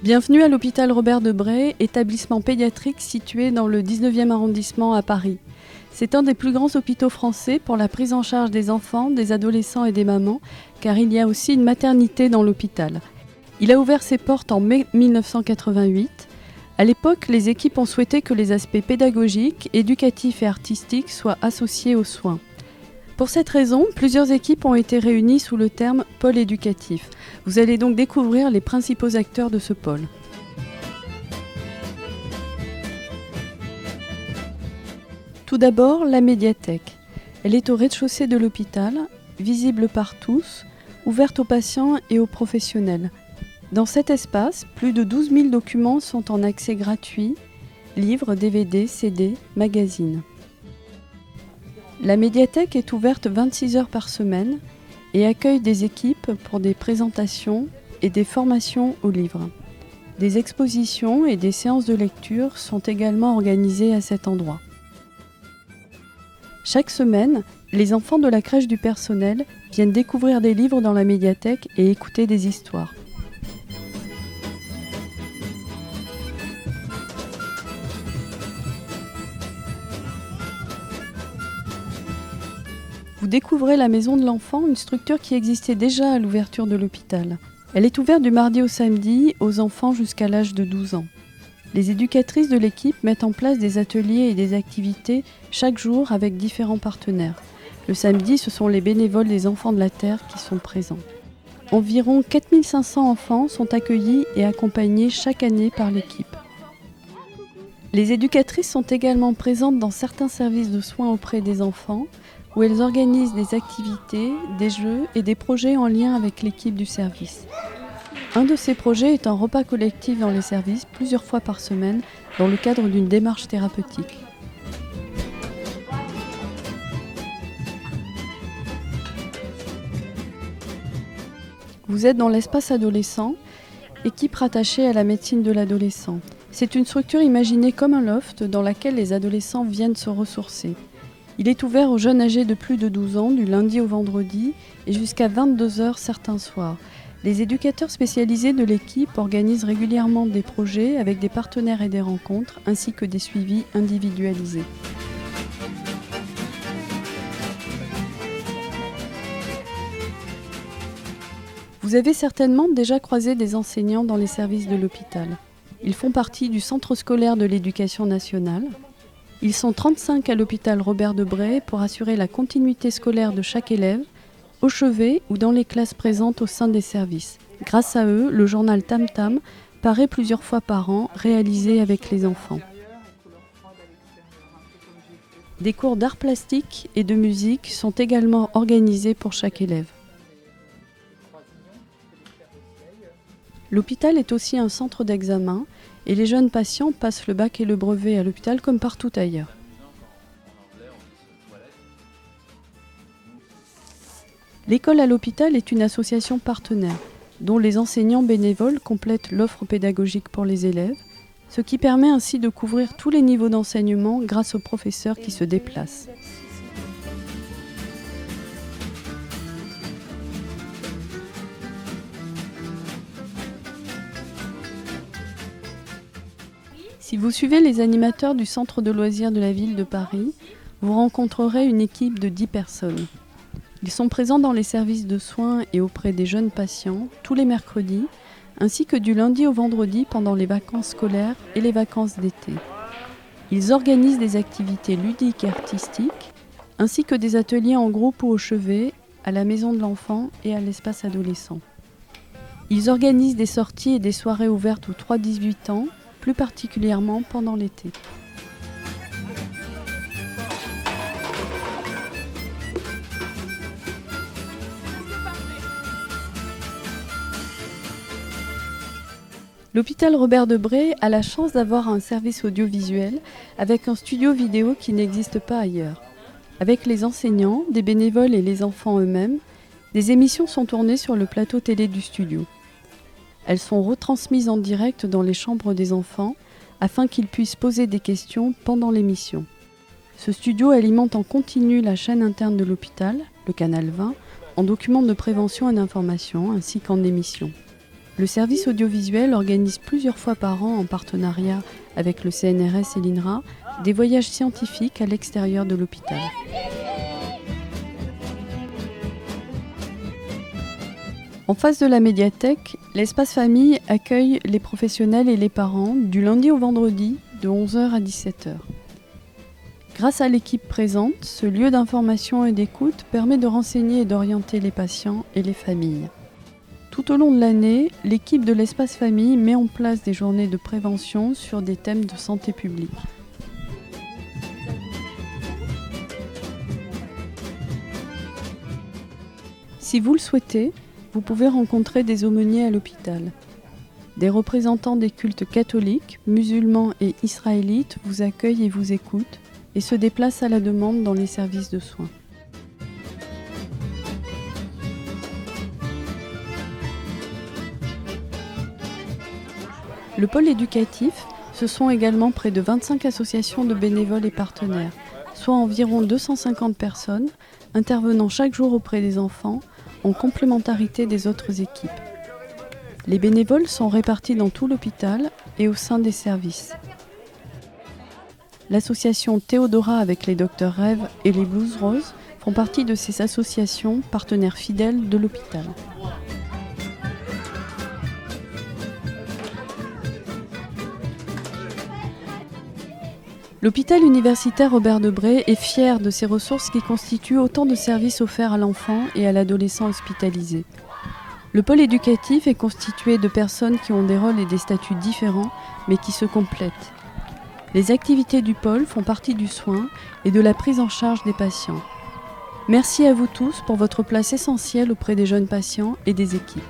Bienvenue à l'hôpital Robert Debré, établissement pédiatrique situé dans le 19e arrondissement à Paris. C'est un des plus grands hôpitaux français pour la prise en charge des enfants, des adolescents et des mamans, car il y a aussi une maternité dans l'hôpital. Il a ouvert ses portes en mai 1988. À l'époque, les équipes ont souhaité que les aspects pédagogiques, éducatifs et artistiques soient associés aux soins. Pour cette raison, plusieurs équipes ont été réunies sous le terme pôle éducatif. Vous allez donc découvrir les principaux acteurs de ce pôle. Tout d'abord, la médiathèque. Elle est au rez-de-chaussée de l'hôpital, visible par tous, ouverte aux patients et aux professionnels. Dans cet espace, plus de 12 000 documents sont en accès gratuit, livres, DVD, CD, magazines. La médiathèque est ouverte 26 heures par semaine et accueille des équipes pour des présentations et des formations aux livres. Des expositions et des séances de lecture sont également organisées à cet endroit. Chaque semaine, les enfants de la crèche du personnel viennent découvrir des livres dans la médiathèque et écouter des histoires. Vous découvrez la maison de l'enfant, une structure qui existait déjà à l'ouverture de l'hôpital. Elle est ouverte du mardi au samedi aux enfants jusqu'à l'âge de 12 ans. Les éducatrices de l'équipe mettent en place des ateliers et des activités chaque jour avec différents partenaires. Le samedi, ce sont les bénévoles des Enfants de la Terre qui sont présents. Environ 4500 enfants sont accueillis et accompagnés chaque année par l'équipe. Les éducatrices sont également présentes dans certains services de soins auprès des enfants, où elles organisent des activités, des jeux et des projets en lien avec l'équipe du service. Un de ces projets est un repas collectif dans les services plusieurs fois par semaine dans le cadre d'une démarche thérapeutique. Vous êtes dans l'espace adolescent, équipe rattachée à la médecine de l'adolescent. C'est une structure imaginée comme un loft dans laquelle les adolescents viennent se ressourcer. Il est ouvert aux jeunes âgés de plus de 12 ans, du lundi au vendredi, et jusqu'à 22 heures certains soirs. Les éducateurs spécialisés de l'équipe organisent régulièrement des projets avec des partenaires et des rencontres, ainsi que des suivis individualisés. Vous avez certainement déjà croisé des enseignants dans les services de l'hôpital. Ils font partie du Centre scolaire de l'éducation nationale. Ils sont 35 à l'hôpital Robert Debré pour assurer la continuité scolaire de chaque élève, au chevet ou dans les classes présentes au sein des services. Grâce à eux, le journal Tam Tam paraît plusieurs fois par an, réalisé avec les enfants. Des cours d'art plastique et de musique sont également organisés pour chaque élève. L'hôpital est aussi un centre d'examen et les jeunes patients passent le bac et le brevet à l'hôpital comme partout ailleurs. L'école à l'hôpital est une association partenaire, dont les enseignants bénévoles complètent l'offre pédagogique pour les élèves, ce qui permet ainsi de couvrir tous les niveaux d'enseignement grâce aux professeurs qui se déplacent. Si vous suivez les animateurs du centre de loisirs de la ville de Paris, vous rencontrerez une équipe de 10 personnes. Ils sont présents dans les services de soins et auprès des jeunes patients tous les mercredis, ainsi que du lundi au vendredi pendant les vacances scolaires et les vacances d'été. Ils organisent des activités ludiques et artistiques, ainsi que des ateliers en groupe ou au chevet, à la maison de l'enfant et à l'espace adolescent. Ils organisent des sorties et des soirées ouvertes aux 3-18 ans, plus particulièrement pendant l'été. L'hôpital Robert Debré a la chance d'avoir un service audiovisuel avec un studio vidéo qui n'existe pas ailleurs. Avec les enseignants, des bénévoles et les enfants eux-mêmes, des émissions sont tournées sur le plateau télé du studio. Elles sont retransmises en direct dans les chambres des enfants afin qu'ils puissent poser des questions pendant l'émission. Ce studio alimente en continu la chaîne interne de l'hôpital, le canal 20, en documents de prévention et d'information ainsi qu'en émissions. Le service audiovisuel organise plusieurs fois par an, en partenariat avec le CNRS et l'INRA, des voyages scientifiques à l'extérieur de l'hôpital. En face de la médiathèque, l'espace famille accueille les professionnels et les parents du lundi au vendredi de 11h à 17h. Grâce à l'équipe présente, ce lieu d'information et d'écoute permet de renseigner et d'orienter les patients et les familles. Tout au long de l'année, l'équipe de l'espace famille met en place des journées de prévention sur des thèmes de santé publique. Si vous le souhaitez, vous pouvez rencontrer des aumôniers à l'hôpital. Des représentants des cultes catholiques, musulmans et israélites vous accueillent et vous écoutent et se déplacent à la demande dans les services de soins. Le pôle éducatif, ce sont également près de 25 associations de bénévoles et partenaires, soit environ 250 personnes intervenant chaque jour auprès des enfants en complémentarité des autres équipes. Les bénévoles sont répartis dans tout l'hôpital et au sein des services. L'association Théodora avec les Docteurs Rêves et les Blues Roses font partie de ces associations partenaires fidèles de l'hôpital. L'hôpital universitaire Robert Debré est fier de ses ressources qui constituent autant de services offerts à l'enfant et à l'adolescent hospitalisé. Le pôle éducatif est constitué de personnes qui ont des rôles et des statuts différents, mais qui se complètent. Les activités du pôle font partie du soin et de la prise en charge des patients. Merci à vous tous pour votre place essentielle auprès des jeunes patients et des équipes.